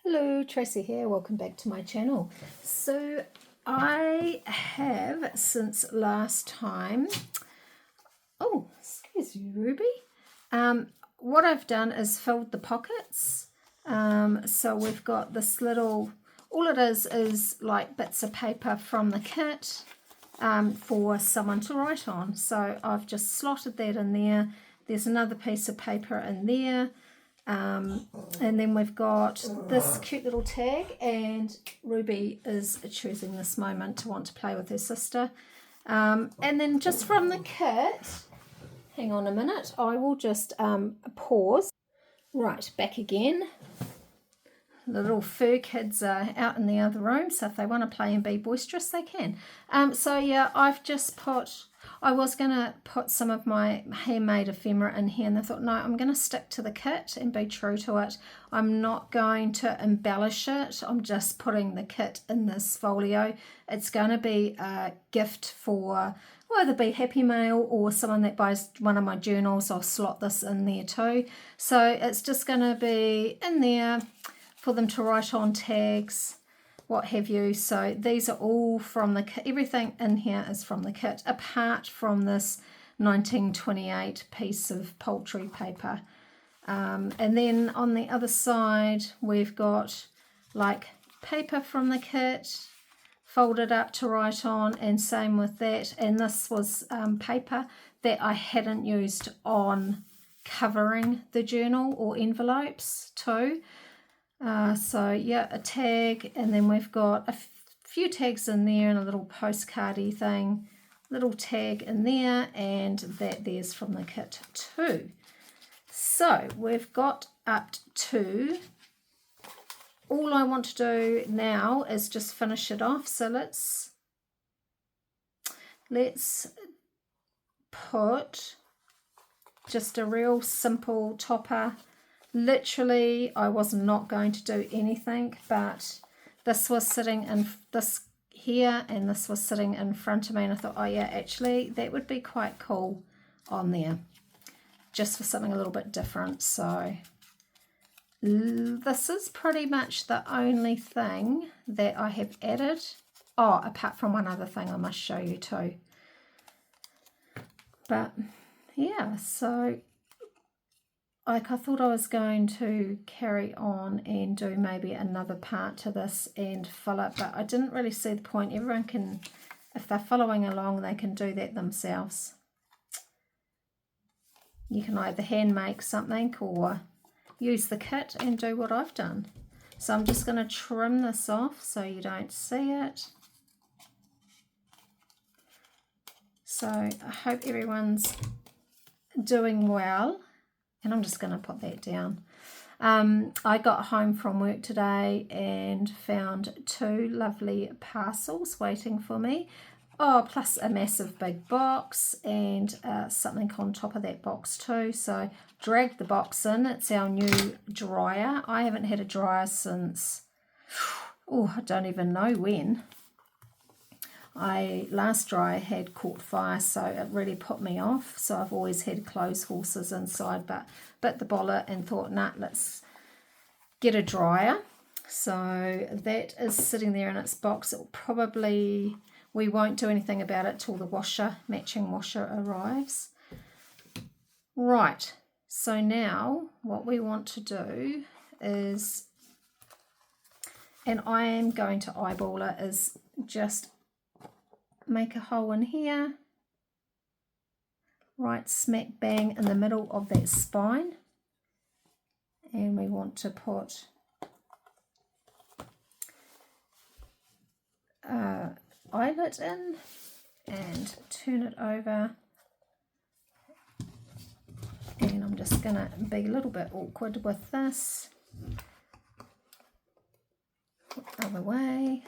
Hello, Tracy here. Welcome back to my channel. So I have since last time, oh, excuse you, Ruby. What I've done is filled the pockets. So we've got this little, all it is like bits of paper from the kit for someone to write on. So I've just slotted that in there. There's another piece of paper in there. And then we've got this cute little tag, and Ruby is choosing this moment to want to play with her sister. And then just from the kit, hang on a minute, I will just pause. Right, back again. The little fur kids are out in the other room, so if they want to play and be boisterous, they can. So yeah, I've just put, I was going to put some of my handmade ephemera in here, and I thought, no, I'm going to stick to the kit and be true to it. I'm not going to embellish it. I'm just putting the kit in this folio. It's going to be a gift for, well, either be Happy Mail or someone that buys one of my journals. I'll slot this in there too. So it's just going to be in there for them to write on, tags, what have you. So these are all from the kit. Everything in here is from the kit, apart from this 1928 piece of poultry paper. And then on the other side, we've got like paper from the kit, folded up to write on, and same with that. And this was paper that I hadn't used on covering the journal or envelopes too. So yeah, a tag, and then we've got a few tags in there and a little postcardy thing, little tag in there, and that there's from the kit too. So we've got up to, all I want to do now is just finish it off. So let's put just a real simple topper. Literally, I was not going to do anything, but this was sitting in this here, and this was sitting in front of me, and I thought, oh yeah, actually that would be quite cool on there, just for something a little bit different. So this is pretty much the only thing that I have added. Oh, apart from one other thing I must show you too. But yeah, so like I thought I was going to carry on and do maybe another part to this and fill it, but I didn't really see the point. Everyone can, if they're following along, they can do that themselves. You can either hand make something or use the kit and do what I've done. So I'm just going to trim this off so you don't see it. So I hope everyone's doing well. And I'm just going to put that down. I got home from work today and found 2 lovely parcels waiting for me. Oh, plus a massive big box and something on top of that box too. So dragged the box in. It's our new dryer. I haven't had a dryer since, oh, I don't even know when. Last dryer had caught fire, so it really put me off. So I've always had clothes horses inside, but bit the bullet and thought, nah, let's get a dryer. So that is sitting there in its box. It'll probably, we won't do anything about it till the washer, matching washer arrives. Right, so now what we want to do is, and I am going to eyeball it, is just make a hole in here, right smack bang in the middle of that spine, and we want to put eyelet in and turn it over, and I'm just going to be a little bit awkward with this, other way.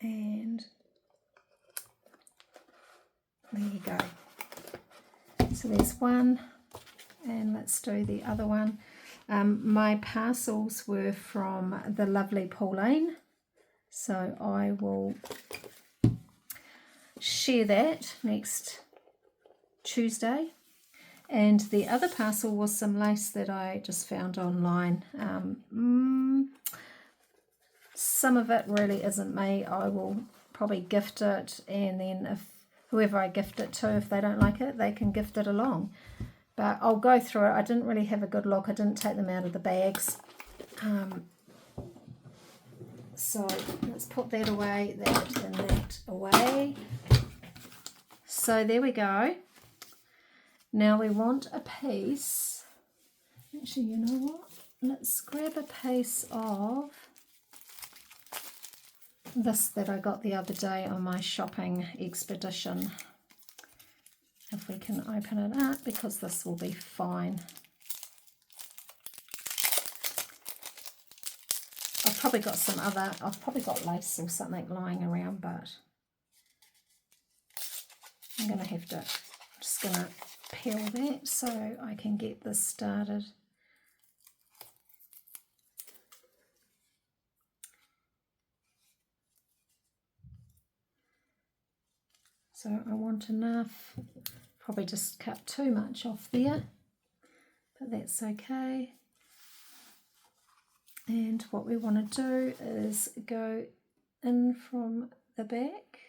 And there you go. So there's one, and let's do the other one. My parcels were from the lovely Pauline, so I will share that next Tuesday. And the other parcel was some lace that I just found online. Some of it really isn't me. I will probably gift it, and then if whoever I gift it to, if they don't like it, they can gift it along. But I'll go through it. I didn't really have a good look. I didn't take them out of the bags. So let's put that away, that and that away. So there we go. Now we want a piece. Actually, you know what? Let's grab a piece of this that I got the other day on my shopping expedition. If we can open it up, because this will be fine. I've probably got lace or something lying around, but I'm going to have to, I'm just going to peel that so I can get this started. So I want enough, probably just cut too much off there, but that's okay. And what we want to do is go in from the back.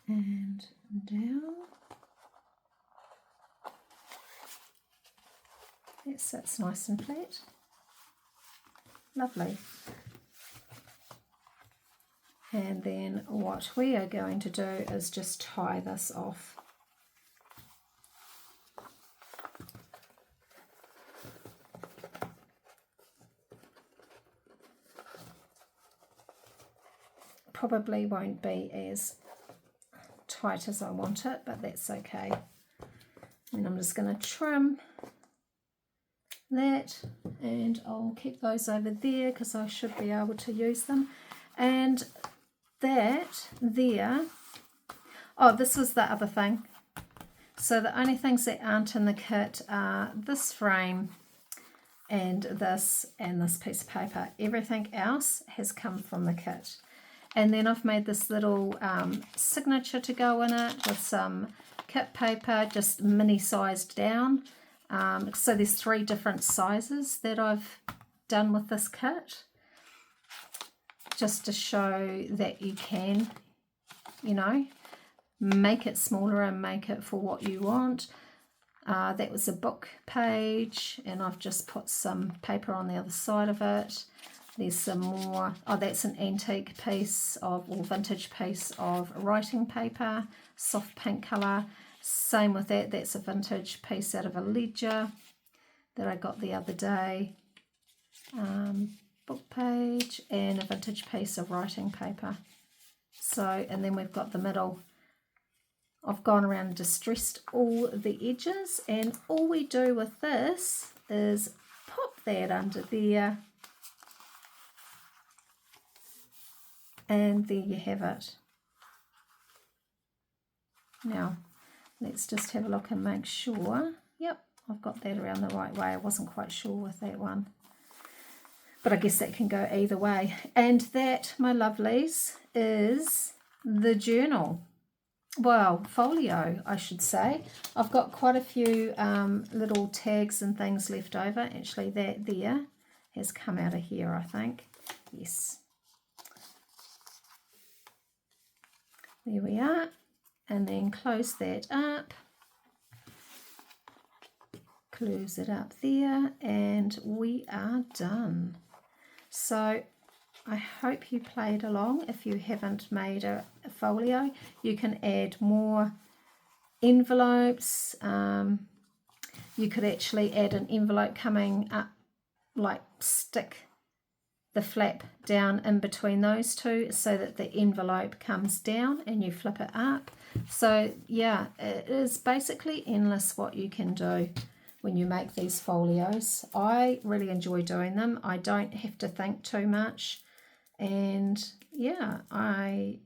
And down. That sits nice and flat. Lovely. And then what we are going to do is just tie this off. Probably won't be as tight as I want it, but that's okay. And I'm just going to trim that, and I'll keep those over there because I should be able to use them. And that there, oh, this was the other thing. So the only things that aren't in the kit are this frame and this piece of paper. Everything else has come from the kit. And then I've made this little signature to go in it with some kit paper, just mini sized down. So there's 3 different sizes that I've done with this kit, just to show that you can, you know, make it smaller and make it for what you want. That was a book page, and I've just put some paper on the other side of it. There's some more, oh, that's an antique piece of, or vintage piece of writing paper, soft pink colour. Same with that, that's a vintage piece out of a ledger that I got the other day. Book page and a vintage piece of writing paper. So, and then we've got the middle. I've gone around and distressed all the edges, and all we do with this is pop that under there, and there you have it. Now let's just have a look and make sure. Yep, I've got that around the right way. I wasn't quite sure with that one, but I guess that can go either way. And that, my lovelies, is the journal. Well, folio, I should say. I've got quite a few little tags and things left over. Actually, that there has come out of here, I think. Yes. There we are. And then close that up. Close it up there, and we are done. So I hope you played along. If you haven't made a folio, you can add more envelopes. You could actually add an envelope coming up, like stick the flap down in between those two so that the envelope comes down and you flip it up. So yeah, it is basically endless what you can do when you make these folios. I really enjoy doing them. I don't have to think too much. And yeah, I'm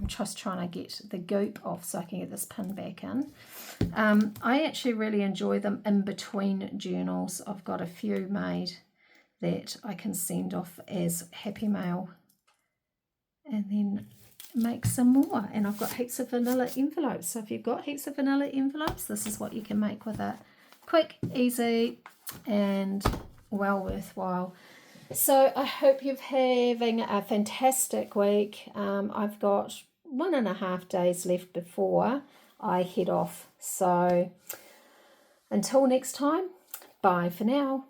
just trying to get the goop off so I can get this pin back in. I actually really enjoy them in between journals. I've got a few made that I can send off as Happy Mail, and then make some more. And I've got heaps of vanilla envelopes, so if you've got heaps of vanilla envelopes, this is what you can make with it. Quick, easy, and well worthwhile. So I hope you're having a fantastic week. I've got 1.5 days left before I head off, so until next time, bye for now.